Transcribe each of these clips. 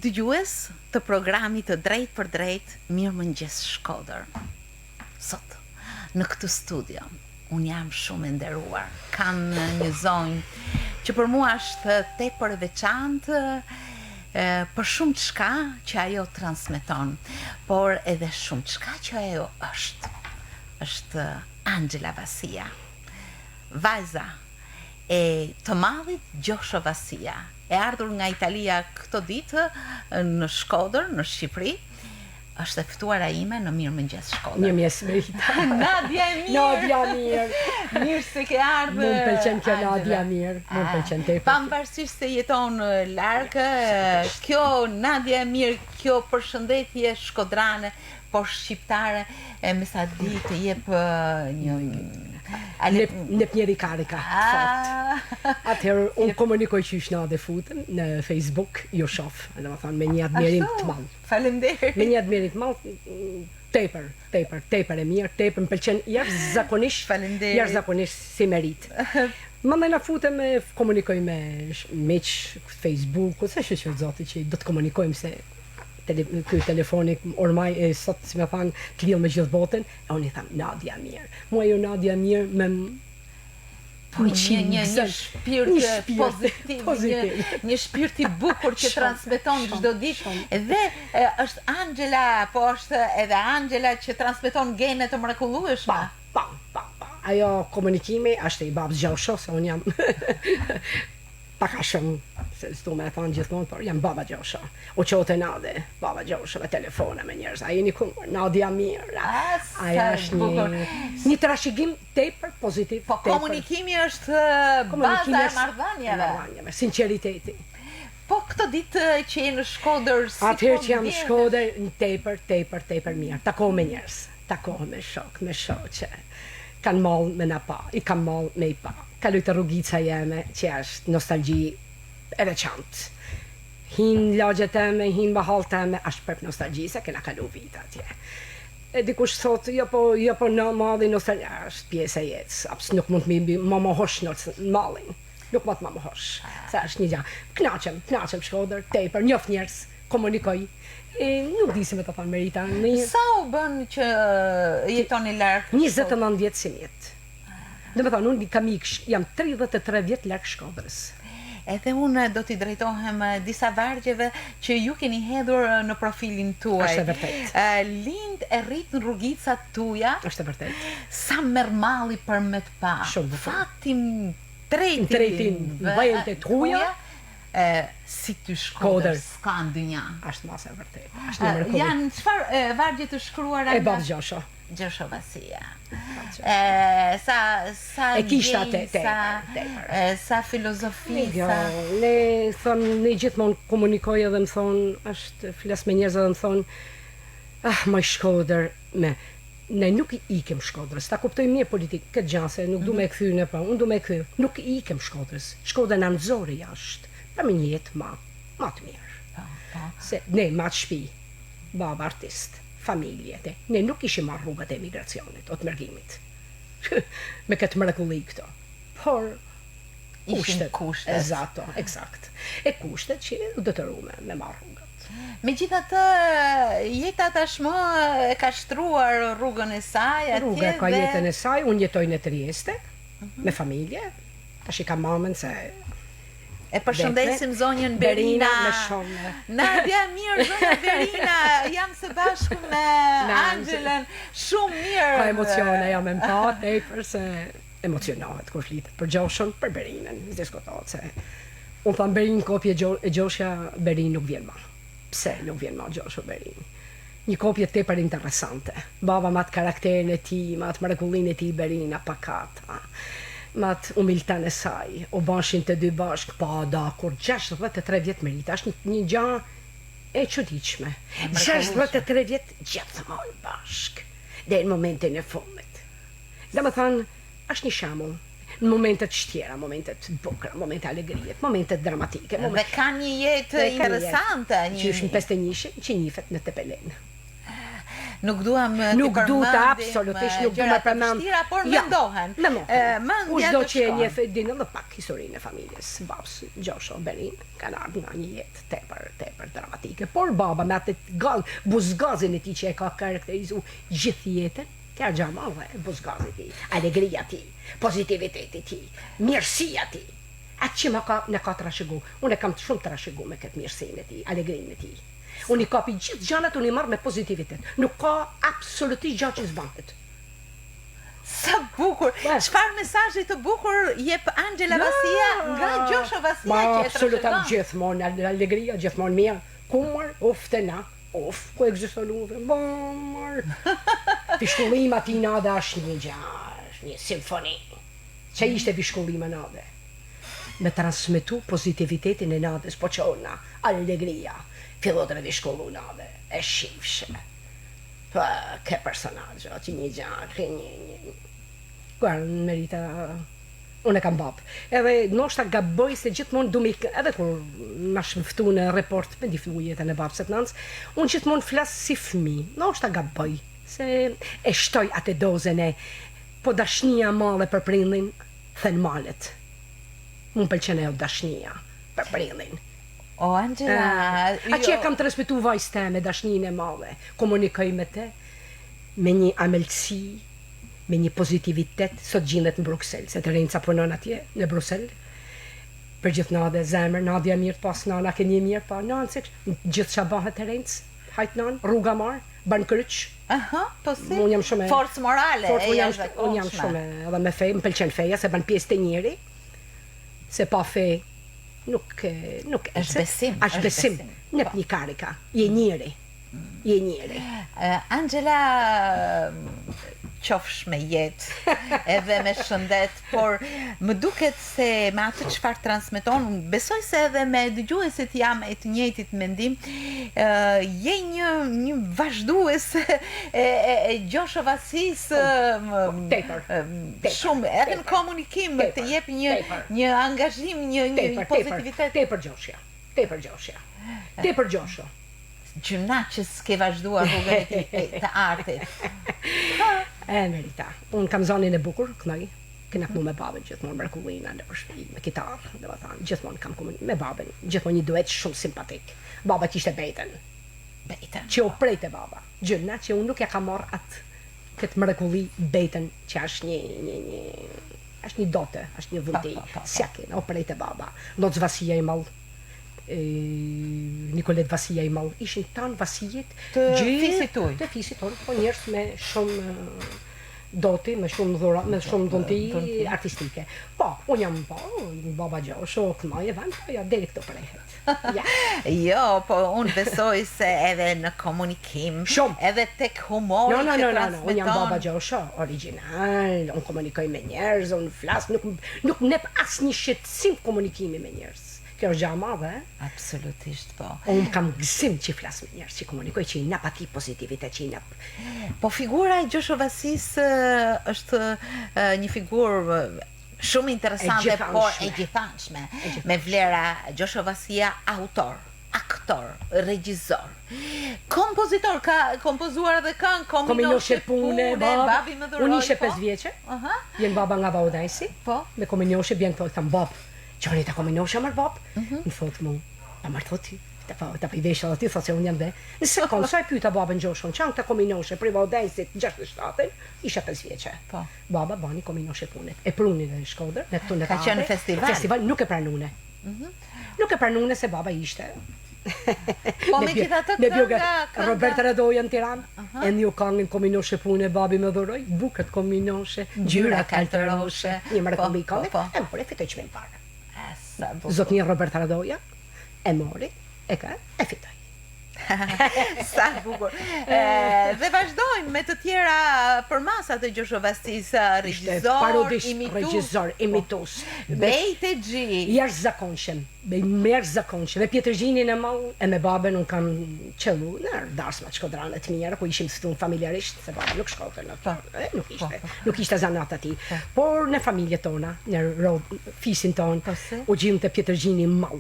dëgjues të programit të Drejt për Drejt, Mirëmëngjes Shkodër. Sot, në këtë studio, unë jam shumë e nderuar. Kam një zonjë që për mua është tepër e veçantë, për shumë çka që ajo transmeton, por edhe shumë çka që ajo është Angela Vasia, vajza e të madhit Gjosho Vasia, e ardhur nga Italia këto ditë në Shkodër, në Shqipëri. Është e ftuara ime në Mirëmëngjes Shkodër. Mirëmëngjes Merita. Nadia e mirë. Nadia mirë. Mirë se ke ardhur. Më pëlqen kjo Nadia mirë. Më pëlqen tepër. Pavarësisht se jeton larg, kjo Nadia e mirë, kjo përshëndetje shkodrane, por shqiptare, me sa di të jep një Në njëri karika, atëherë unë komunikoj qysh na dhe futën në Facebook, jo shof, dhe më thonë me një admirim të madh. Faleminderit. Me një admirim të madh, tepër e mirë, tepër më pëlqen jashtëzakonisht, jashtëzakonisht si merit. Mandaj na futem me komunikoj me miq Facebook, ose që zoti që do të komunikojmë se ky telefoni ormai sot si më thanë të lidh me gjithë botën, e unë i tham Nadia mirë. Mua jo Nadia mirë me një shpirt pozitiv, një shpirt i bukur që transmeton çdo ditë. Dhe është Angela, po është edhe Angela që transmeton gene të mrekullueshme. Pa. Ajo komunikimi është i babës Gjosho, se unë jam paka shumë, se s'du me e thonë gjithmonë, por jam baba Gjosho. U qote Nade, baba Gjosho, me telefone me njerëz. A jeni kumër, Nadia mirë. Aja është një trashëgim tepër pozitiv. Po komunikimi është baza e marrëdhënieve. Sinqeriteti. Po këtë ditë që je në Shkodër, si atëherë që jam në Shkodër, tepër mirë. Takohem me njerëz, takohem me shok, me shoqe. Kanë mall me na pa, i kam mall me i pa. Kaloj të rrugica jeme, që është nostalgji e veçantë. Hin lagjet teme, hin mahallët teme, është për nostalgji, se kena kalu vite atje. E dikush thotë, jo po në madhi nostalgji, është pjesë e jetës, nuk mund të më mohosh në mallin, nuk mund të më mohosh, se është një gjë. Knaqem Shkodër, tepër, njoh njerëz, komunikoj. Nuk di si me të thonë Merita. Sa u bën që jetoni larg? 29 vjetë si mjetë. Dhe me thonë, unë kam jam 33 vjetë larg Shkodrës. Edhe unë do t'i drejtohem disa vargjeve që ju keni hedhur në profilin tuaj. Është e vërtet. Lind e rrit në rrugicat tuaja. Është e vërtet. Sa merr malli për me të pa. Shumë Fatim tretin vajën të tuaja. Si ty Shkodër, s'ka ndonjë. Është mas e vërtet. Është një mrekulli. Janë çfarë vargje të shkruara e babës Gjosho. Gjosho Vasia. Sa e kishta tepër. Sa filozofi, sa... Ne thonë, ne gjithmonë komunikoj edhe më thonë, është flas me njerëz edhe më thonë, më Shkodër me... Ne nuk i ikem Shkodrës, ta kuptoj mirë politikë, këtë gjase, nuk du me këthy në pa, unë du me këthy, nuk i ikem Shkodrës. Shkodër në nëzori jashtë, për me një jetë ma të mirë. Se ne ma të shpi, baba artist, familjet, ne nuk ishim marrë rrugët e emigracionit, o të mërgimit, me këtë mrekulli këto, por kushtet, eksakt, e kushtet që u detyrume me marrë rrugët. Megjithatë, jeta tashmë e ka shtruar rrugën e saj atje. Rruga ka jetën e saj, unë jetoj në Trieste, me familje, tash i kam mamën se... E përshëndesim zonjën Berina. Nadia mirë, zonja Berina, jam së bashku me Angelën, shumë mirë. Ka emocione, jam e mpa, tepër se emocionohet kur flitet për Gjoshon, për Berinën, diskutohet se... Unë thamë Berin kopje e Gjosha, Berin nuk vjen ma. Pse nuk vjen ma Gjosho Berin? Një kopje tepër interesante. Baba matë karakterin e ti, matë mrekullin e ti Berina, pakata. Matë umiltan e saj, o bashin të dy bashk, pa da, kur 63 vjetë Merita, është një gjë e çuditshme. 63 vjetë gjithmonë bashk, dhe në momentin e fundit. Dhe më thënë, është një shembull, në momentet shtjera, momentet bukra, momentet alegrijet, momentet dramatike. Dhe ka një jetë interesante. Që është në 51, që njifet në Tepelen. Nuk duam Nuk du të absolutisht, nuk du me përmend. Por mendohen. Kush do që e njeh din edhe pak historinë e familjes. Babs Gjosho Berin kanë ardhur nga një jetë tepër dramatike, por baba me atë buzgazin e tij që e ka karakterizuar gjithë jetën, ka gjama dhe buzgazi i tij, alegria e tij, pozitiviteti i tij, mirësia e tij. Atë që në ka trashëgu. Unë e kam shumë trashëgu me këtë mirësinë e tij, alegrinë e tij. Unë i kapi gjithë gjanat, unë i marr me pozitivitet. Nuk ka absolutisht gjë që s'bëhet. Sa bukur! Çfarë mesazhi të bukur jep Angela Vasia nga Gjosho Vasia që e absolutisht gjithmonë alegria, gjithmonë mirë. Kumar, uftena. Ku ekziston uve? Bomar. Pishkullima ti nada është një gjë, një simfoni. Që ishte pishkullima nade? Me transmetu pozitivitetin e nadës, po qona, alegria, fillot me shkollu nade, e shifshe. Pa, ke personazhe, që një gjarë, Kërë merita, unë e kam babë. Edhe nështë ta gaboj se gjithmonë du me, edhe kur ma shmëftu në report, me difnu jetën e babës e të nënës, unë gjithmonë flasë si fëmi, nështë ta gaboj, se e shtoj atë dozën e, po dashnia male për prindin, thënë malet. Më pëlqen e o dashnia për prindin. O, Angela... A që e kam të respektu vajzë te me dashnin e madhe, komunikoj me te, me një amelësi, me një pozitivitet, sot gjindet në Bruxelles, se të rinca punon atje, në Bruxelles, për gjithë nade zemër, nadja mirë pas nana, ke një mirë pa, nanë, gjithë që bëhet të rinc, hajtë nanë, rruga marë, banë kryq. Aha, po si? Unë jam shumë... Forcë morale, unë jam shumë, edhe me fej, më pëlqen feja, se banë pjesë të njëri, se pa fej, nuk është besim, në një karika, je njëri. Angela, qofsh me jetë edhe me shëndet, por më duket se me atë çfarë transmeton, besoj se edhe me dëgjuesit jam e të njëjtit mendim, je një vazhdues e Gjosho Vasis shumë, edhe në komunikim të jep një angazhim, një pozitivitet. Tepër Gjosho. Gjëna që s'ke vazhduar rrugën e tij të artit. E merita. Unë kam zonin e bukur, kënoj. Kena kënu me babën gjithmonë mrekullinë në shtëpi, me kitarë, dhe më thanë, gjithmonë kam komunikim me babën, gjithmonë një duet shumë simpatik. Baba kishte bejten. Që u prejte baba. Gjëna që unë nuk ja ka marrë atë këtë mrekulli bejten që është një dote, është një vullti. Sjakin, u prejte baba. Loc Vasia i mallë. Nikolet Vasia i mallë, ishin tanë Vasijet të fisit tuj, po njerëz me shumë doti, me shumë dhunti artistike. Po, unë jam baba Gjosho, këmaj e vend, po ja, deri këto prehet. Jo, po unë besoj se edhe në komunikim, edhe tek humori që transmeton. Unë jam baba Gjosho, original, unë komunikoj me njerëz, unë flas, nuk nep asnjë shqetësim komunikimi me njerëz. Kjo është gjë madhe, Absolutisht, po. Unë kam gëzim që i flas me njerëz, që komunikoj, që i nap atij pozitivitet, që i nap. Po figura e Gjosho Vasis është një figurë shumë interesante, por e gjithanshme. Me vlera Gjosho Vasia, autor, aktor, regjisor, kompozitor, ka kompozuar edhe këngë, Kominoshe Pune, Babi më dhuroi. Unë ishe 5 vjeçe, vjen baba nga Vaudajsi, me Kominoshe vjen këto, tham bab, Gjoni ta Kominoshe mërë bab, në thotë mu, pa mërë thotë ti, ta pivesha dhe ti, thotë se unë jam dhe, në sekundë, sa i pyta babën Gjoshon, qanë ta Kominoshe, pri Vaudajsit, 67, ishe 5 vjeçe. Baba bani Kominoshe Pune, e prunin e Shkodër, në këtu në ka qenë festival, nuk e pranune. Nuk e pranune se baba ishte. Po me gjitha të kënga Robert Radoja në Tiranë, e një këngën Kominoshe Pune, babi më dhuroi, bukët Kominoshe, gjyra kaltëroshe, një mrekulli këngë, e mori fitoj çmim parë. Zotnia Robert Radoja e mori, e ka, e fitoj. Sa bukur. Dhe vazhdojmë me të tjera përmasat e Gjosho Vasis, regjisor, imitus, Bejtegji, jashtëzakonshëm, me Pjetrëgjinin e mall, e me babën unë kam qellu në darsma të Shkodranë të mira, ku ishim ftuar familjarisht, se baba nuk shkonte në atë, nuk ishte zanat atij, por në familjet tona, në fisin ton, u gjinte Pjetrëgjini mall.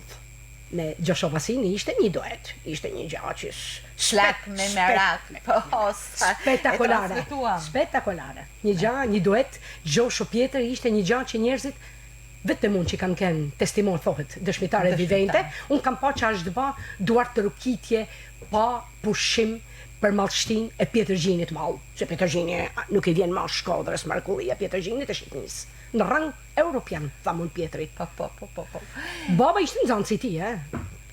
Në Gjoshavasini ishte një duet, ishte një gjatë që Shlak me merak, po, spektakolare, spektakolare. Një gjatë, një duet, Gjosho Pjetër ishte një gjatë që njerëzit, vetëm unë që kanë kënë testimon, thohet, dëshmitare vivente, unë kam pa që ashtë ba duar të rukitje pa pushim për malështin e Pjetërgjinit malë, që Pjetërgjini nuk i vjen ma Shkodrës, Mrekullia, Pjetërgjinit e Shqipnis. Në rang europian, thamun Pjetri. Po. Baba ishte në zanë si ti,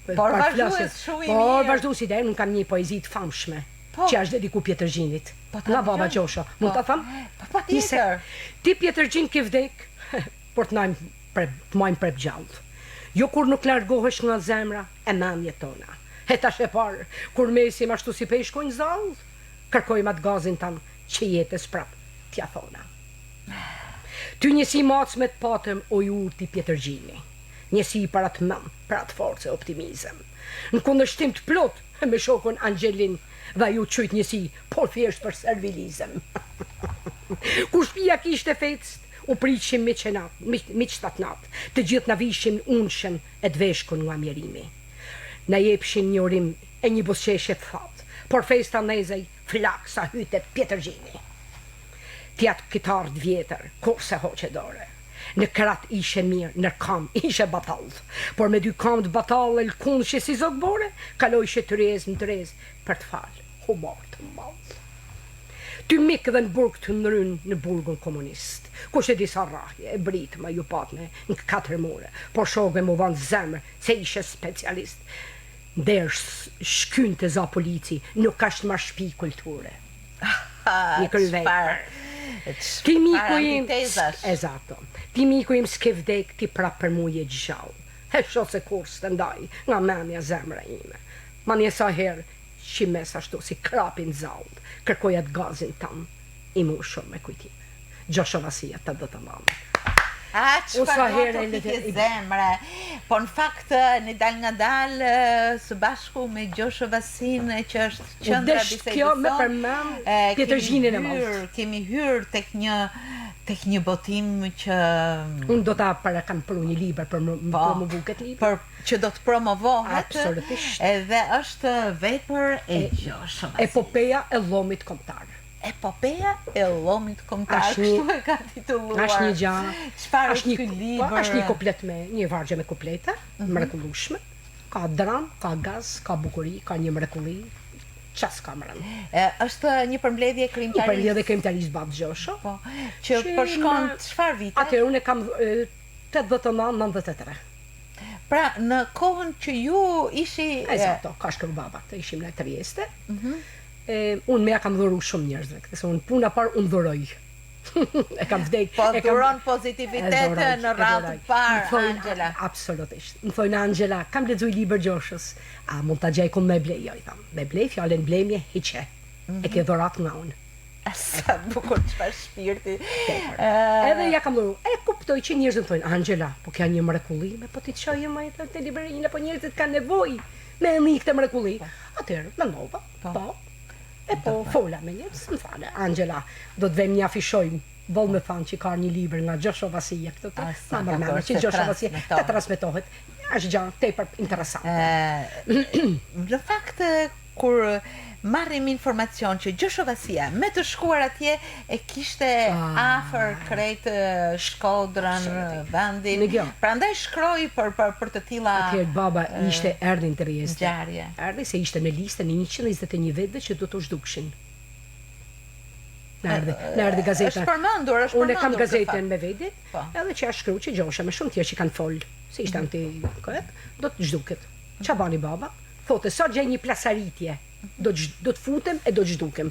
Por vazhdues shumë i mirë. Por vazhdu si unë kam një poezi të famshme, që është dediku Pjetërgjinit. Nga baba Gjosha. Mund të tham? Pa tjetër. Ti Pjetërgjin ke vdek, por të majmë prep gjallë. Jo kur nuk largohesh nga zemra e mendjet tona. E tash e parë, kur mesim ashtu si peshkojnë zallë, kërkojmë atë gazin tanë që jetës prap t'ja thona. Ty njësi macme të patëm o jurë ti Pjetërgjini, njësi për atë mëm, për atë force e optimizëm. Në kundërshtim të plot, me shokun Angelin, dhe ju qyt njësi, por thjesht për servilizëm. Kur shpia kishte fecët, u priqim mi qëtat natë, të gjithë na vishim unshën e dveshkun nga mjerimi. Na jepshin një urim e një busqeshe të fatë, por festa nezej flak sa hyte Pjetërgjini. Tjatë kitarë vjetër, kurse hoqe dore. Në krat ishe mirë, në kam ishe batallë, por me dy kam të batallë e lkunë që si zogbore, kaloj që të rezë në të rezë për të falë, humor të malë. Ty mikë dhe në burg të nëryn në burgun komunist, kush e disa rahje, e britë ma ju patme në 4 mure, por shogë mu vanë zemër, se ishe specialist. Ndërsh shkyn të za polici, nuk ashtë ma shpi kulture. Një kërvejpër. Ti miku im, esatto, ti miku im s'ke vdek, ti prap për mu je gjallë. E shot se kur së të ndaj, nga menja zemra ime. Ma një sa herë, që mes ashtu si krapin zallë, kërkojat gazin tam, i mu shumë me kujtime. Gjoshovasia të dhe të mamë. Çfarë do të zemre. Po në fakt në dal nga dal së bashku me Gjoshovasin që është qendra bisedës. Kjo me përmend Pjetërgjinin e madh. Kemi hyrë tek një botim që unë do ta parakam për një libër për promovu këtë libër. Që do të promovohet. Absolutisht. Edhe është vepër e Gjoshovasit. Epopeja e llomit kombëtar. Epopeja e llomit kombëtar, kështu e ka titulluar. Është një gjë. Çfarë është ky libër? Është një kuplet me një vargje me kuplete, mrekullueshme. Ka dram, ka gaz, ka bukuri, ka një mrekulli. Ças kamerën. Është një përmbledhje krimtariste. Një përmbledhje krimtariste Bab Gjosho. Po. Që përshkon çfarë vite? Atëherë unë kam 89-93. Pra, në kohën që ju ishi... Esatto, ka shkru babat, ishim në Trieste. Unë me ja kam dhuru shumë njerëzve, këtëse unë puna parë unë dhuroj. E kam vdek. Po dhuron pozitivitetë në radhë parë, Angela. Absolutisht. Më thojnë Angela, kam lexuar libër Gjoshës. A mund ta gjej ku me blej, jo i tham. Me blej fjalën blemje hiqe. E ke dhurat nga unë. Sa bukur çfarë shpirti. Edhe ja kam dhuru. E kuptoj që njerëzit thonë Angela, po kjo një mrekulli, po ti çojë më te librarinë, po njerëzit kanë nevojë me një këtë mrekulli. Atëherë, mendova. Po. E po, fola me njerëz, më fale, Angela, do të vem një afishojmë, boll me thanë që ka një libër nga Gjoshovasia këtë të, që Gjoshovasia të transmetohet, është gjë tepër interesante. Në fakt, kur marrim informacion që Gjoshovasia me të shkuar atje e kishte afër krejt Shkodrën, vendin. Prandaj shkroi për të tilla. Atëherë baba ishte erdhi në Trieste. Ngjarje. Erdhi se ishte në listën e 121 vetëve që do të zhdukshin. Në erdhi gazeta. Është përmendur. Unë kam gazetën me vedi, edhe që shkruaj që Gjosha me shumë tjerë që kanë fol, se ishte do të zhduket. Ç'a bani baba? Thotë sa gjej një plasaritje. Do të futem e do të zhdukem.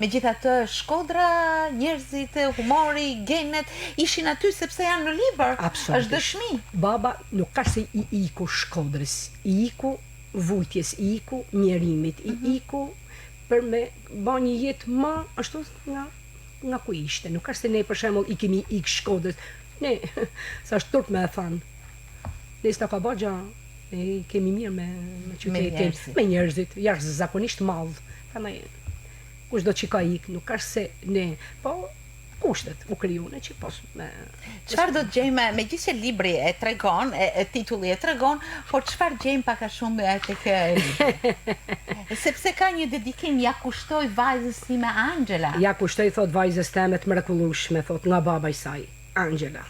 Megjithatë, Shkodra, njerëzit, humori, genet ishin aty sepse janë në libër. Është dëshmi. Baba nuk ka se i iku Shkodrës, i iku vujtjes, i iku mjerimit, i iku për me ba një jetë ma ashtu nga ku ishte. Nuk ka se ne për shembull i kemi ik Shkodrës. Ne, sa është turp me e thanë. Ne s'ta ka ba gja. Ne kemi mirë me qytetin, me njerëzit, jashtë zakonisht madh. Prandaj kush do çika ik, nuk ka se ne, po kushtet u krijuan që pos me Çfarë do të gjejmë, megjithëse libri e tregon, titulli e tregon, por çfarë gjejmë pak a shumë tek libri? Sepse ka një dedikim, ja kushtoj vajzës time Angela. Ja kushtoj thot vajzës teme të mrekullueshme, thot nga baba i saj, Angela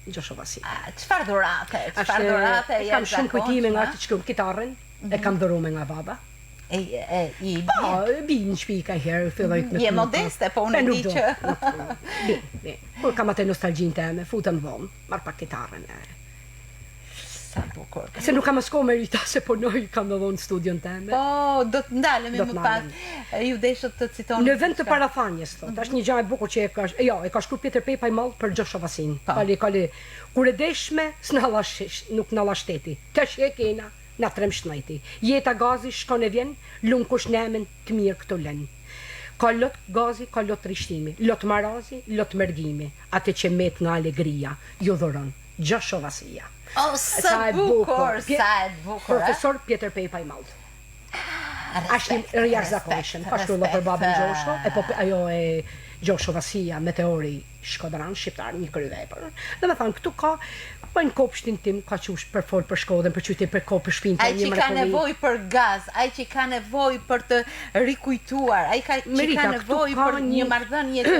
Gjoshovasi. Çfarë dhurate? Çfarë dhurate? Kam shumë kujtime nga atë që kitarën, e kam dhuruar nga baba. Po, bi në shpi ka herë, filloj me Je modeste, po unë di që... Bi. Por kam atë nostalgjin teme, futën vonë, marr pak kitarën. Sa bukur. Se nuk kam as kohë merita se punoj, kam në dhonë studion teme. Po, do të ndalemi më pas. Ju deshët të citoni. Në vend të parafanjes, thot, është një gjë e bukur që e ka shkruar Pjeter Pepa i Mall për Gjoshovasin. Kali kur e deshme, nuk na la shteti. Tash e kena. Na trem shnajti. Jeta gazi shkon e vjen, lumë kush nemen të mirë këto len. Ka lot gazi, ka lot rishtimi, lot marazi, lot mërgimi, atë që met nga alegria, ju dhuron, Gjoshovasia. Sa bukur, sa e bukur. Profesor Pjeter Pepa i Mall. Ashtë jashtëzakonshëm, ka shkruar për babën Gjosho, ajo e Gjoshovasia, meteori Shkodran, shqiptar, një kryvepër. Dhe me thanë, këtu ka, po në kopshtin tim, ka qush për folë për Shkodrën, për qytet, për kopë, për shpinë, ai që ka nevoj për gaz, ai që ka nevoj për të rikujtuar, ai që ka nevoj për një marrëdhënie të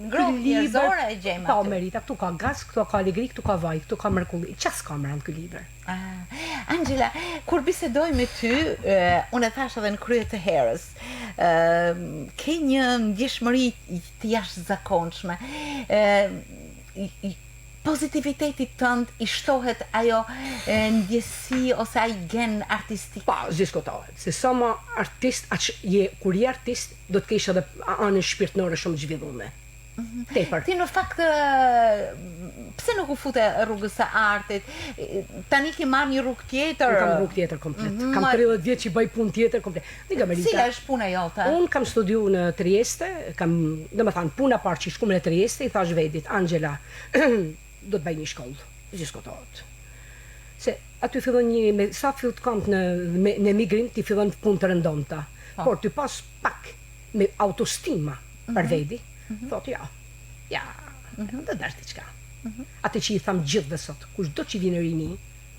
ngrohtë njerëzore e gjejmë aty. Po, Merita, këtu ka gaz, këtu ka alegri, këtu ka vaj, këtu ka mrekulli. Ças ka më ky libër? Angela, kur bisedoj me ty, unë e thash edhe në krye të herës, ke një ndjeshmëri të jashtëzakonshme. Pozitivitetit tënd i shtohet ajo ndjesi ose ai gen artistik. Pa, diskutohet. Se sa më artist, kur je artist, do të kesh edhe anën shpirtërore shumë të zhvilluar. Tepër. Ti në fakt pse nuk u fute rrugës së artit? Tani ke marrë një rrugë tjetër. Kam rrugë tjetër komplet. Kam 30 vjet që bëj punë tjetër komplet. Si është puna jote? Unë kam studiuar në Trieste, domethënë puna parë që shkuam në Trieste, i thash vetit, Angela, do të bëj një shkollë. Diskutohet. Se aty fillon sa fill të kam në emigrim, ti fillon punë të rëndomta. Por ty pas pak me autostima për veti. Thot, do dash diçka. Atë që i tham gjithë sot, kushdo që vjen rini,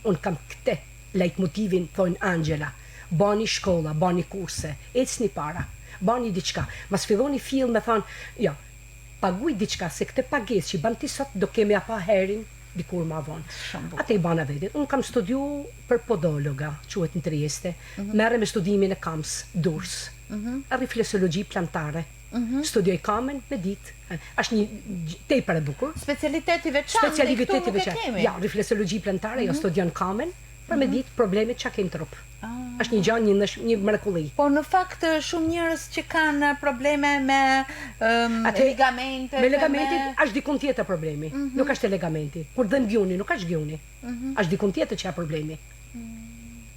unë kam këtë leitmotivin, thonë Angela, bani shkolla, bani kurse, ecni para, bani diçka. Mas filloni fill me thonë, paguj diçka, se këtë pagesë që ban ti sot do kemi apa herin dikur ma vonë. Atë i bana vetit. Unë kam studiu për podologa, quhet në Trieste, merre me studimin e KAMS, Durrës, rifleksologji plantare. Studioj kamen me ditë. Është një tepër e bukur. Specialiteti veçantë këtu nuk e kemi. Ja, rifleksologji plantare, jo studion kamen për me ditë problemet që ke në trup. Është një gjë, një mrekulli. Po në fakt shumë njerëz që kanë probleme me ligamente. Me ligamentin është dikun tjetër problemi. Nuk është ligamenti. Kur dhem gjuni, nuk është gjuni. Është dikun tjetër që ka problemi.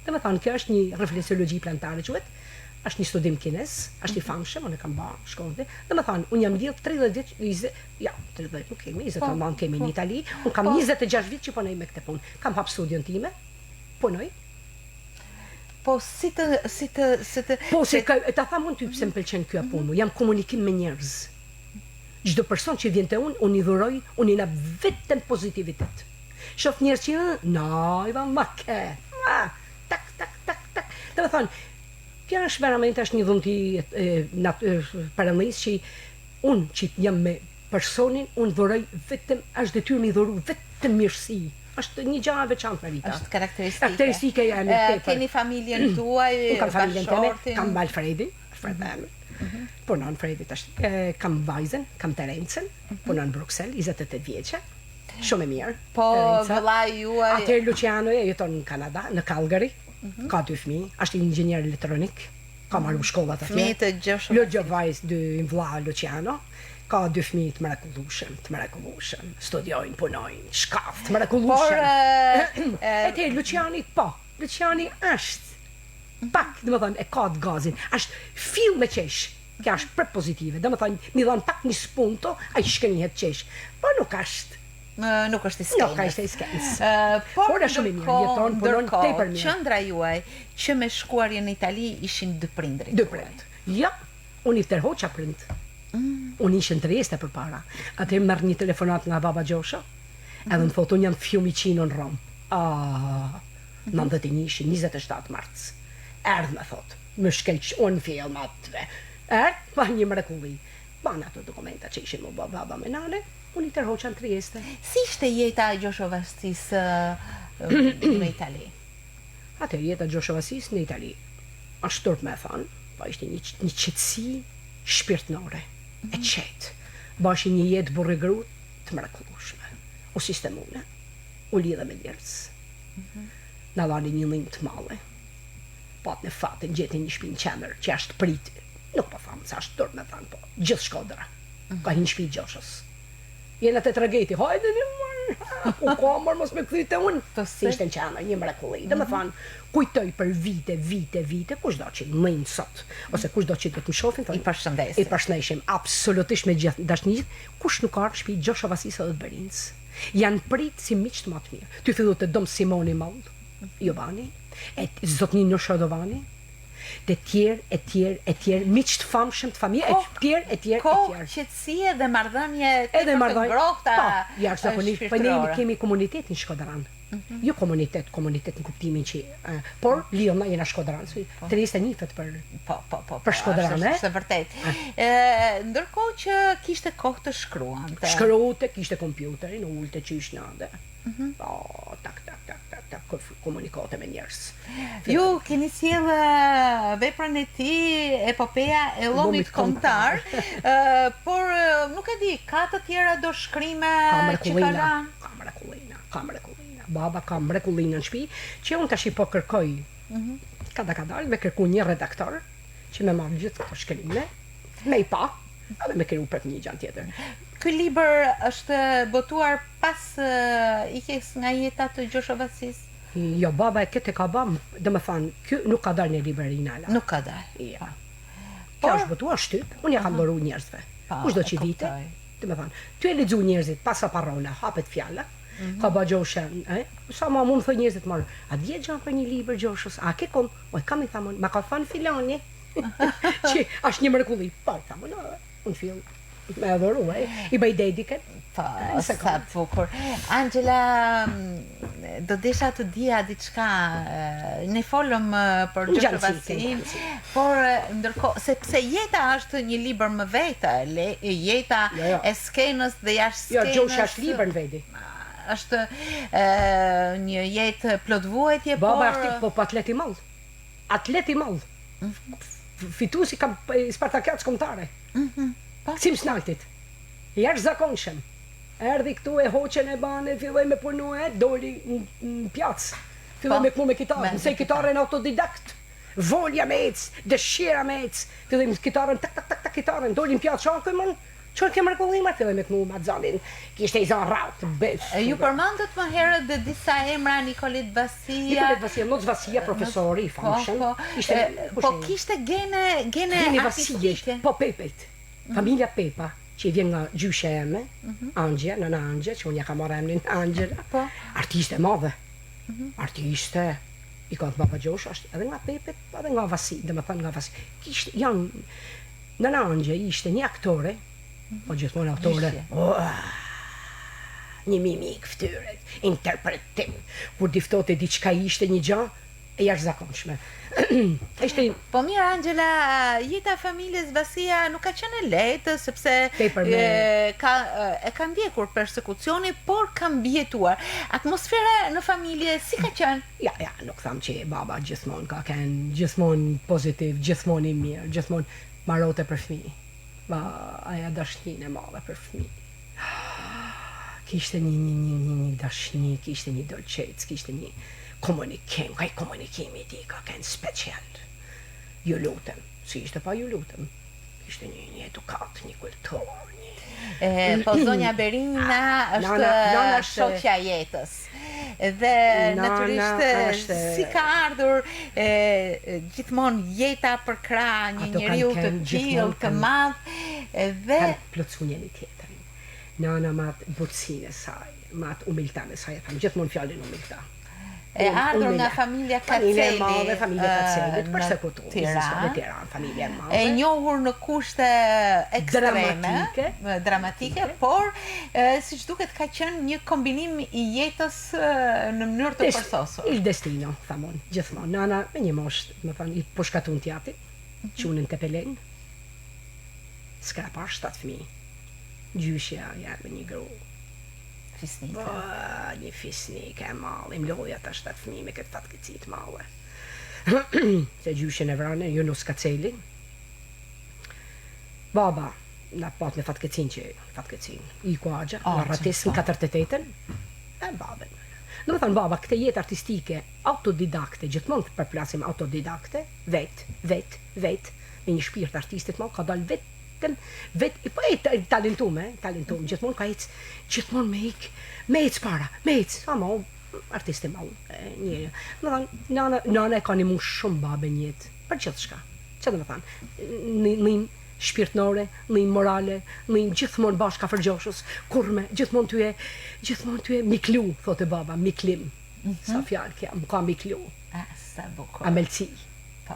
Domethënë kjo është një rifleksologji plantare quhet. Është një studim kines, është i famshëm, unë e kam bërë shkollë. Domethënë, unë jam lidh 30 vjet, 30 nuk kemi, 20 vjet kemi në Itali. Unë kam 26 vjet që punoj me këtë punë. Kam hap studion time, punoj. Po si të Po se ta tham unë ty pse më pëlqen ky punë. Jam komunikim me njerëz. Çdo person që vjen te unë i dhuroj, unë i na vetëm pozitivitet. Shoh njerëz që i van make. Tak. Domethënë, kjo është veramente një dhunti parandis që unë që jam me personin, unë dhuroj vetëm, është detyrë mi dhuru vetëm mirësi. Është një gjë e veçantë Marita. Është karakteristike. Karakteristike janë tepër. Keni familjen tuaj, kam familjen time, bashortin? kam Alfredin, punon Fredi tash. Kam vajzën, kam Terencën, punon në Bruxelles, 28 vjeçë. Shumë e mirë. Po vëllai juaj. Atëherë Luciano jeton në Kanada, në Calgary. Ka 2 fëmijë, është inxhinier elektronik. Ka marrë shkolla atje. Fëmijë të gjashtë. Logjo vajz dy vëlla Luciano. Ka 2 fëmijë të mrekullueshëm, studiojnë, punojnë, shkaft, të mrekullueshëm. Atëherë Luciani Luciani është pak, domethënë e ka të gazin, është fill me qesh. Kjo është për pozitive, domethënë mi dhan pak një spunto, ai shkënjet qesh. Po nuk është i skenës. Nuk është i skenës. Por është shumë i mirë, jeton, punon tepër mirë. Qendra juaj që me shkuarjen në Itali ishin 2 prindrit. 2 prind. Ja, unë i tërhoqa prind. Unë ishën Trieste për para. Atëherë merr një telefonat nga baba Gjosha, edhe më thotë, unë jam Fiumicino në Rom. 91, 27 marts. Erdhë me thotë, më shkelq unë film atëve. Pa një mrekulli. Banë ato dokumenta që ishin më baba me nane, unë i tërhoqa në Trieste. Si ishte jeta e Gjoshavastis në Itali? Atë jeta e Gjoshavastis në Itali, është turp me thanë, pa ishte një qetësi shpirtnore, e qetë. Bashi një jetë burri gru të mrekullueshme. U sistemune, u lidhe me njerëz. Na dhani një llim të madhe. Pat në fatin gjeti një shtëpi në qendër që është prit. Nuk po thamë se është turp me thanë, po gjithë Shkodra. Ka një shtëpi Gjoshës. Jena të trageti, hajde një u kamër, mos me këthyte unë. Ishte në qenë, një mrekulli. Dhe me thanë, kujtoj për vite, kush do që mëjnë sot, ose kush do që të të shofin, I përshëndesim. I përshëndeshim, absolutisht me gjithë dashnit, kush nuk arë shpi Gjoshavasisë dhe të Berinës. Janë prit si miqtë më të mirë. Ty fillu të domë Simoni Mall, Jovani, e zotni Nushodovani, të tjerë, miqtë famshëm të familje, e tjerë. Kohë, qetësie dhe marrëdhënie të ngrohta jashtëzakonisht. Po ne kemi komunitetin Shkodran. Jo komunitet në kuptimin që, por Liona jena Shkodran. Trieste nifet për Shkodran, është vërtet. Ndërkohë që kishte kohë të shkruante. Shkruante, kishte kompjuterin, ulte qysh nande. Tak, komunikote me njerëz. Ju keni sjellë veprën e tij, epopeja e Llomit Kombëtar, por nuk e di, ka të tjera do shkrime që ka lanë? Ka mrekulina. Baba ka mrekulina në shtëpi, që unë tash i po kërkoj. Kada me kërku një redaktor që me marrë gjithë këto shkrime, me i pa, edhe me kërku për një gjanë tjetër. Ky libër është botuar pas ikjes nga jeta të Gjoshavasisë? Jo, baba e këtë e ka ba, dhe me thanë, kjo nuk ka dalë në liberi nala. Nuk ka dalë. Ja. Kjo është botuar shtyp, unë ja kam doru njerëzve. Kush do që vite, dhe me thanë, ty e ledzu njerëzit, pasa parola, hapet fjalla, ka ba Gjosha, sa ma mu më thë njerëzit marë, a dje gjanë për një libër Gjoshës, a ke kom, kam i thamon, ma ka thanë filani, që është një mrekulli, pa i thamon, unë fillë. Me adhoru, i bëj dediket. Sa bukur. Angela, do desha të dija diçka, ne folëm për Gjoshavasinë, por ndërkohë, sepse jeta është një libër më vete, jeta e skenës dhe jashtë skenës. Jo, Gjosha është libër në vedi. Është një jetë plotvuajtje, por... Baba është po atleti mall. Atleti mall. Fituesi kam Spartakiadës kombëtare. Sim snajtit, jashtëzakonshëm. Erdhi këtu e hoqen e bane, filloj me punu doli në pjacë. Filloj me punu me kitarë, nëse kitarën autodidakt. Volja me ecë, dëshira me ecë. Filloj me kitarën, tak, kitarën, doli në pjacë, shakë mënë, qërë ke mrekullimar, filloj me punu ma zanin, kishte i zanë rautë, bëf. Ju përmandët më herët dhe disa emra, Nikolet Vasia. Nikolet Vasia, Noc Vasia, profesori i famshëm. Po kishte gene artistike. Po Pepet. Familja Pepa, që i vjen nga gjyshe eme, Angje, nëna Angje, që unë ja ka marrë emrin Angela, artiste madhe, artiste, i ka të baba Gjosh, është edhe nga Pepet, edhe nga Vasi, dhe me thënë nga Vasi. Nëna Angje ishte një aktore, po gjithmonë aktore, një mimik ftyret, interpretim, kur diftote diçka ishte një gjë, e jashtëzakonshme. Po mirë, Angela, jeta e familjes Vasia nuk ka qenë lehtë, sepse e ka ndjekur persekucioni, por ka mbjetuar. Atmosfera në familje si ka qenë? Ja, nuk tham që baba gjithmonë ka qenë, gjithmonë pozitiv, gjithmonë i mirë, gjithmonë marote për fëmijë. Aja dashnin e madhe për fëmijë. Kishte një dashni, kishte një dolçec, kishte një komunikim, ka i komunikimi ti ka kënë special. Ju lutem, si ishte pa ju lutem. Ishte një edukat, një kultur, Po zonja Berina është shoqja jetës. Dhe natyrisht si ka ardhur gjithmonë jeta për krah një njeriu të tillë të madh dhe plotsu njëri tjetrin. Nana mat butësinë e saj, mat umiltën e saj, kam gjithmonë fjalën umilta. E ardhur nga familja Familje e Kaceli. madhe, familje Kaceli, në përsekutuar. Tiranë. Në Tiranë, familje e madhe. E njohur në kushte ekstreme, dramatike, por siç duket ka qenë një kombinim i jetës në mënyrë të përsosur. Il destino, thamon, gjithmonë. Nana me një moshë, më thonë, i pushkatun t'jati, qunën të pelen, s'ka parë 7 fëmijë. Gjyshja, ja, me një gru. Fisnika. Një fisnike e malë, im loja ta 7 fëmijë me këtë fatkeqësi të madhe. Se gjyshjen e vrane, Yunus Kaceli. Baba, na pat me fatkeqësin, i kuagja, në ratisë në 48-ën, e babën. Në më thënë, baba, këte jetë artistike, autodidakte, gjithmonë të përplasim autodidakte, vet, me një shpirt artistit ma, ka dalë po e talentum, gjithmonë ka ecë, gjithmonë me ecë para, sa ma, artisti ma, njëri. Në thënë, nana e ka një mu shumë babë jetë, për gjithë shka, që dhe më thënë, një shpirtnore, një morale, një gjithmonë bashka fërgjoshës, kurme, gjithmonë ty e miklu, thote baba, miklim, sa fjallë kja, më ka miklu, Sa bukur. amelci. Po.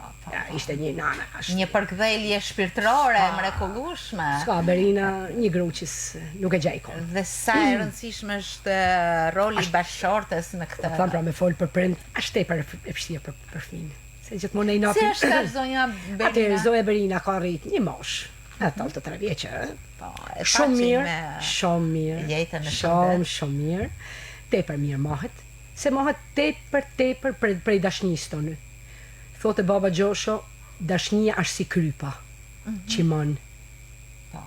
Ishte një nana, Një përkthjelje shpirtërore, mrekullueshme. Ska Berina, një gruqis, nuk e gjajkon. Dhe sa e rëndësishme është roli bashkëshortes në këtë. Thamë pra me folë për prind, ashtë e për e pështia për fminë. Se gjithmonë e i Si natin. është ka zonja Berina? Atëherë, zoja Berina ka rrit një mosh, e 83 vjeqë, Po, e shumë paqim mirë, me shumë mirë, jetën e shëndet. shumë mirë, tepër mirë mahet, se mahet tepër prej dashnisë tonë. Thote baba Gjosho, dashnia është si krypa, që man Po.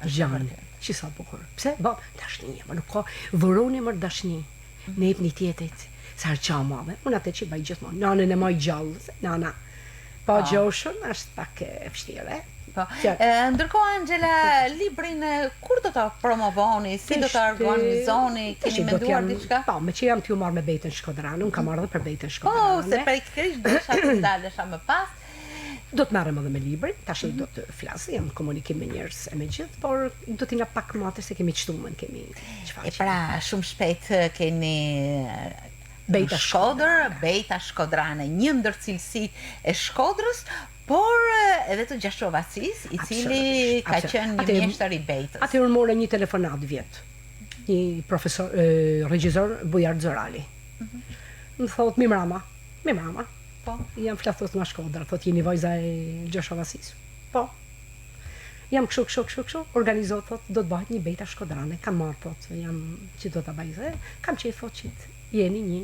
gjanë, që sa bukur. Pse? Baba, dashnia, ma nuk ka vëroni mërë dashni, ne jep një tjetit, sa është qa madhe, unë atë që baj gjithmonë, nanën e maj gjallë, nana, pa Gjoshon është pak e fështire. Po. Ndërkohë Angela, librin kur do ta promovoni, si do ta organizoni, keni menduar diçka? Po, me që jam t'ju marrë me Bejtën Shkodran, unë kam marrë dhe për Bejtën Po, Shkodran. se praktikisht desha të ndalesha më pas. Do të marrëm edhe me librin, tash do të flasë, jam në komunikim me njerëz e me gjithë, por do t'ina pak mate se kemi qëtumën, kemi E qfaqe. pra, shumë shpejt keni Bejta Shkodër, Bejta Shkodrane, një ndër cilësitë e Shkodrës, por edhe të Gjashtovacis, i cili ka qenë një mjeshtër i Bejtës. Atë unë morë një telefonat vjetë, një profesor, regjizor, Bujar Zorali. Më thot, mi mrama, Po. jam flathos nga Shkodra, thot, jeni vajza e Gjashtovacis. Po. Jam kështu, organizot, thot, do të bëhet një Bejta Shkodrane, kam marrë, thot, jam që do të bajze, kam qef, thot, që jeni një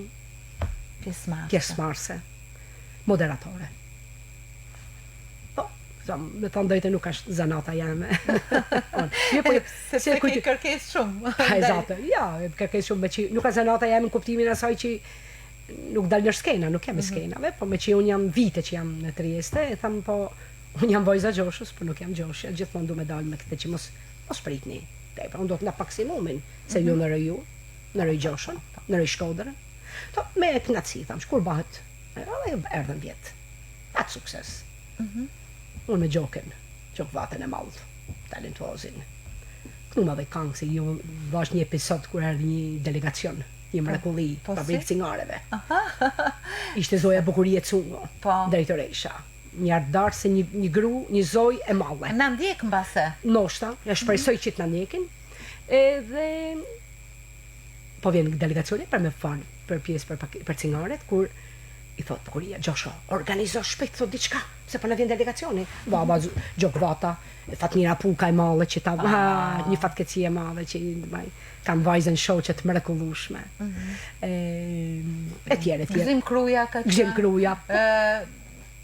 pjesëmarrëse, moderatore. Po, me thonë dojtë nuk është zanata jame. Se ke kërkes shumë. Ezatë, ja, kërkes shumë, me që nuk është zanata jame në kuptimin asaj që nuk dalë në skena, nuk jam në skenave, po me që unë jam vite që jam në Trieste, e thamë po, unë jam vojza Gjoshës, po nuk jam Gjoshja, gjithmonë du me dalë me këtë që mos pritni. Unë do të nga maksimumin, se ju në rëju, në rëj Gjoshën, në rëj Shkodrën. Me knatësi, thamë, shkur bëhet, erdhën vjetë, atë sukses. Unë me Gjokën, Gjok vatën e malë, talentuozin. Kënu ma dhe kangë, se ju vash një episod kër erdhë një delegacion, një mrekulli, fabrikë cingareve. Ishte zoja Bukurie Cungo, drejtoresha. Një ardarë se një gru, një zoj e malë. Në ndjek mbase? Noshta, e shpresoj që të në ndjekin, edhe po vjen delegacioni për me fanë, për pjesë për cingaret, kur i thot Bukuria, Gjosho, organizo shpejt, thot diçka, se për në vjen delegacioni. Baba Gjok Vata, Fatmira Puka e male, që ta, një fatkeqësi e male, që kam vajzën shoqet mrekullueshme. E tjere. Gzim Kruja ka qenë.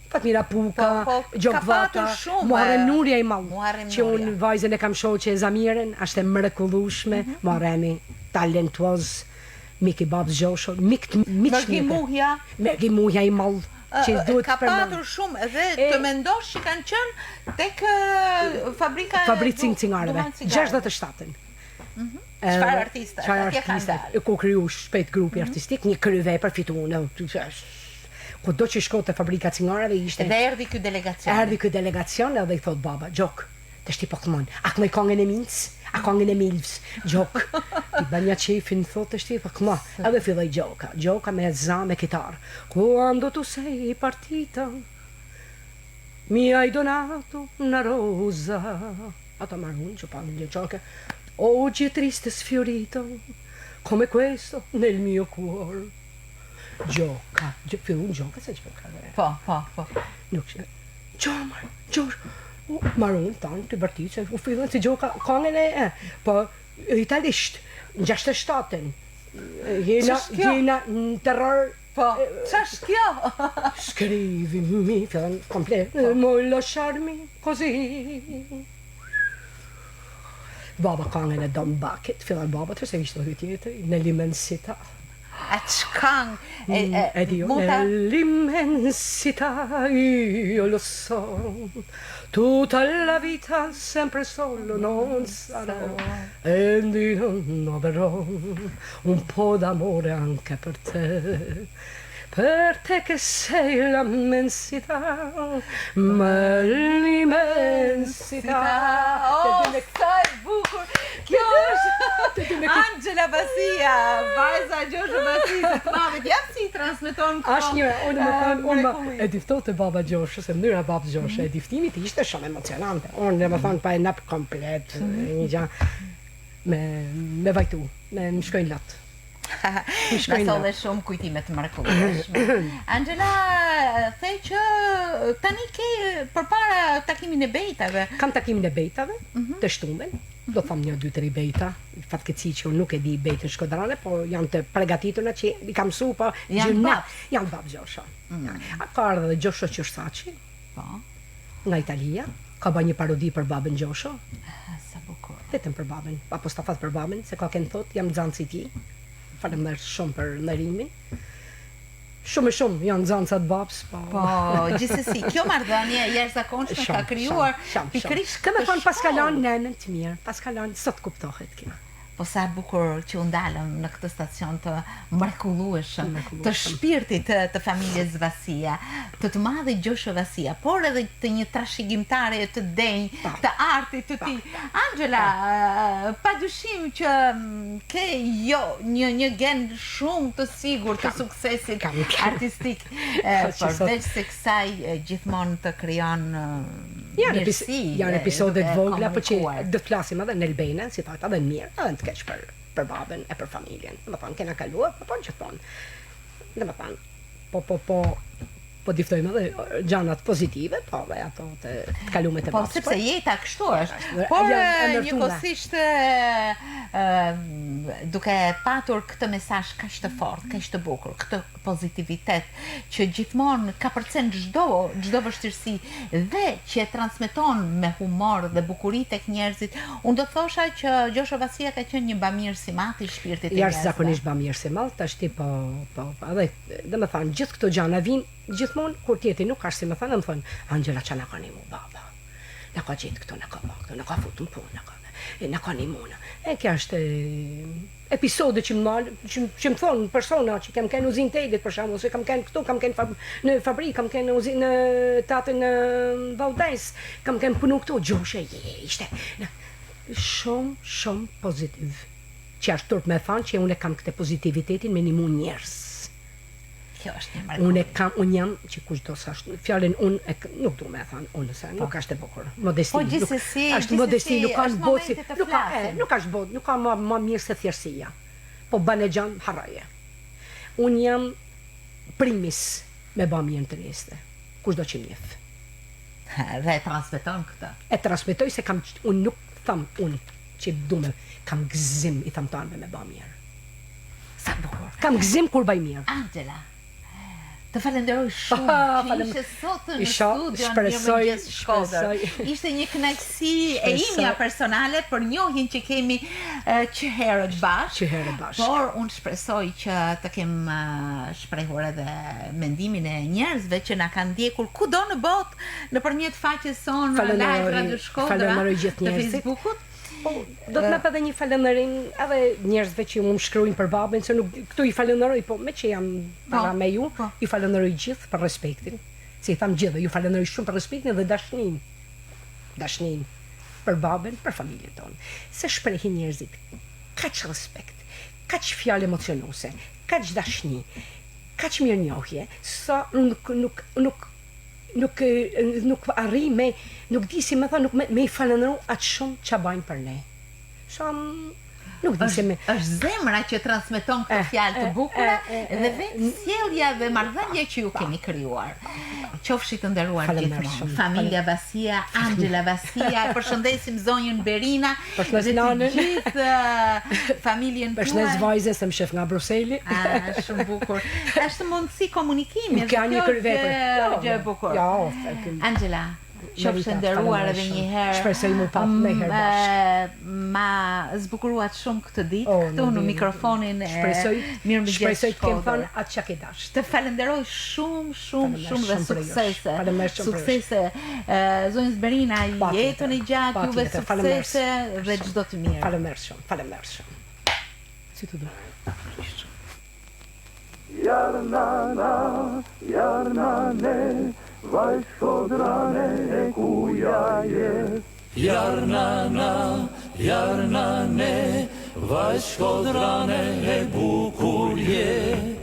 Fatmira Puka, Gjok Vata, Muharrem Nuria i malë, që unë vajzën e kam shoqe e Zamiren, ashtë e mrekullueshme, Muharremi, talentuoz, Miki Babs Gjosho, Mergi Muhja. Mergi Muhja i malë, që duhet ka patur shumë edhe të mendosh që kanë qenë tek fabrika cingareve, 67-ën. Çfarë artiste? Çfarë artiste? Ku kriju shpejt grupi artistik, një kryve për fitunë. Ku do që shko të fabrika cingareve ishte... Dhe erdi kjo delegacion. Erdi kjo delegacion edhe i thot baba, Gjok, Të shti po këmon, a këmoj kongën e minës, a kongën e milvës, gjok. I banja qefin, thot të shti, po këma, edhe filloj gjoka me za, me kitar. Quando tu sei partita, mi hai donato una rosa. Ata marun, që pa në gjoke, oggi è triste sfiorito, come questo nel mio cuore. Gioca, fillun gjoka, se që për kare. Po. Nuk që, Gjomar, marun tanë të bërtit, se u fillon si gjoka kongën po italisht, në 67-ën, jena në terror. Po, ç'është kjo? Scrivimi, fillon komplet, moj lasciarmi così. Baba kongën e Don Bucket, fillon baba të se ishte tjetër, nell'immensità. E ç'kang? Ed io nell'immensità io lo so, tutta la vita sempre solo non sarò, e non avrò un po' d'amore anche per te che sei l'immensità, ma l'immensità. Sa e bukur! Kjo është Angela Basia, vajza Gjosha Basia, të mamit, jam si i transmeton këto. Ashtë një, unë e difto të baba Gjoshë, se mënyra baba Gjoshë, e diftimit ishte shumë emocionante. Unë dhe më thonë pa e nap komplet, një gjanë, me vajtu, me më shkojnë latë. Në solle shumë kujtime të mrekullueshme. Angela, thej që tani ke përpara takimin e bejtave. Kam takimin e bejtave, të shtumen, do tham 1-2-3 bejta, fatkeqësi që unë nuk e di bejtën shkodrane, po janë të pregatituna që i kam mësu, po janë bab Gjosha. Ka ardhe dhe Gjosha Qërsaçi, nga Italia, ka ba një parodi për babën Gjosha. Sa bukur. Vetëm për babën, apo stafat për babën, se ka kënë thot, jam nxënës i ti. Faleminderit shumë për ndërimin. Shumë janë nxënësat babs, po. Po, gjithsesi, kjo marrëdhënie jashtëzakonshme ka krijuar pikërisht këtë thonë paskalon nënën të mirë, paskalon sot kuptohet kjo. Po sa bukur që u ndalëm në këtë stacion të mrekullueshëm, të shpirtit të familjes Vasia, të madhit Gjosha Vasia, por edhe të një trashëgimtare të denjë, të artit të tij. Angela, padyshim që ke një gen shumë të sigurt të suksesit artistik, përveç se kësaj gjithmonë të krijon mirësi. Janë episodet vogla, po që do të flasim edhe në Elbena, si thot, edhe mirë, edhe të keq për babën e për familjen. Dhe më thonë, kena kaluar, po që thonë. Dhe më thonë, po diftojmë edhe gjanat pozitive, po dhe ato të kalumet e Po, bashkë. sepse jeta kështu është. Por njëkohësisht duke patur këtë mesazh kaq të fortë, kaq të bukur, këtë pozitivitet që gjithmonë ka përcen çdo vështirësi dhe që e transmeton me humor dhe bukuri tek njerëzit, unë do thosha që Gjosha Vasia ka qenë një bamirë si mati i shpirtit të njerëzve. Jashtëzakonisht bamirë si mall, tashti po, edhe domethënë gjithë këto gjana vinë gjithmonë kur tjetri nuk ka si më thënë, më thonë, Angela që na ka një mu baba. Na ka gjithë këto, na ka futur në punë, na ka një muna. E kja është episode që më thonë persona që kem kënë uzinë telit, për shembull, se kam kënë këtu, kam kënë në fabrikë, kam kënë uzinë në tatën në Vaudes, kam kënë punu këtu, Gjosha ishte shumë pozitiv. Që është turp me thanë që unë kam këtë pozitivitetin me një mu njerës. Kjo është një marrëdhënie. Unë jam që kushdo sa është, fjalën unë nuk du me thënë, unë se nuk është e bukur. Modesti. Po gjithsesi, është modesti, nuk ka në botë, nuk ka botë, nuk ka më mirë se thjeshtësia. Po bane gjanë harraje. Unë jam primis me ba mirë të reste. Kushdo që mjef. Dhe e transmeton këtë. E transmetoj se kam, unë nuk tham unë që du me, kam gëzim i tham tanëve me ba mirë. Sa bukur. Kam gëzim kur baj mirë. Angela, të falenderoj shumë që ishe sot në studion Mirëmëngjes Shkodër. Ishte një kënaqësi e imja personale për njohjen që kemi që herët bashkë. Por unë shpresoj që të kem shprehur edhe mendimin e njerëzve që na kanë ndjekur kudo në botë nëpërmjet faqes sonë Live Radio Shkodra të Facebookut. Do të më edhe një falënderim edhe njerëzve që më shkruajnë për babën, se nuk këtu i falenderoj, po me që jam para me ju, i falenderoj gjithë për respektin. Si i tham gjithë, ju falenderoj shumë për respektin dhe dashnin. për babën, për familjen tonë. Se shprehin njerëzit kaq respekt, kaq fjalë emocionuese, kaq dashni, kaq mirënjohje, sa nuk arri me, nuk di si më thënë, nuk me i falëndëru atë shumë që bajnë për ne. Sa nuk di se me... është zemra që transmeton këto fjalë të bukura dhe vetë sjellja dhe marrëdhënia që ju keni krijuar. Qofshit të nderuar gjithmonë. Familja Vasia, Angela Vasia, përshëndesim zonjën Berina dhe të gjithë familjen tuaj. Përshëndes vajzën se më shef nga Bruseli. Shumë bukur. Është mundësi komunikimi. Nuk ka një kërvepër. Gjë e bukur. Angela, qofshë nderuar edhe një herë. Shpresoj më pat me herë bashkë. Ma zbukuruat shumë këtë ditë këtu në mikrofonin e Mirëmëngjes. Shpresoj të kem thënë atë çka ke dashur. Të falenderoj shumë dhe suksese. Suksese zonjës Berina, jetën e gjatë, juve suksese dhe çdo të mirë. Faleminderit shumë. Si të do. Jarnane, vaj shkodrane e kuja je. Jarnane, vaj shkodrane e bukur je.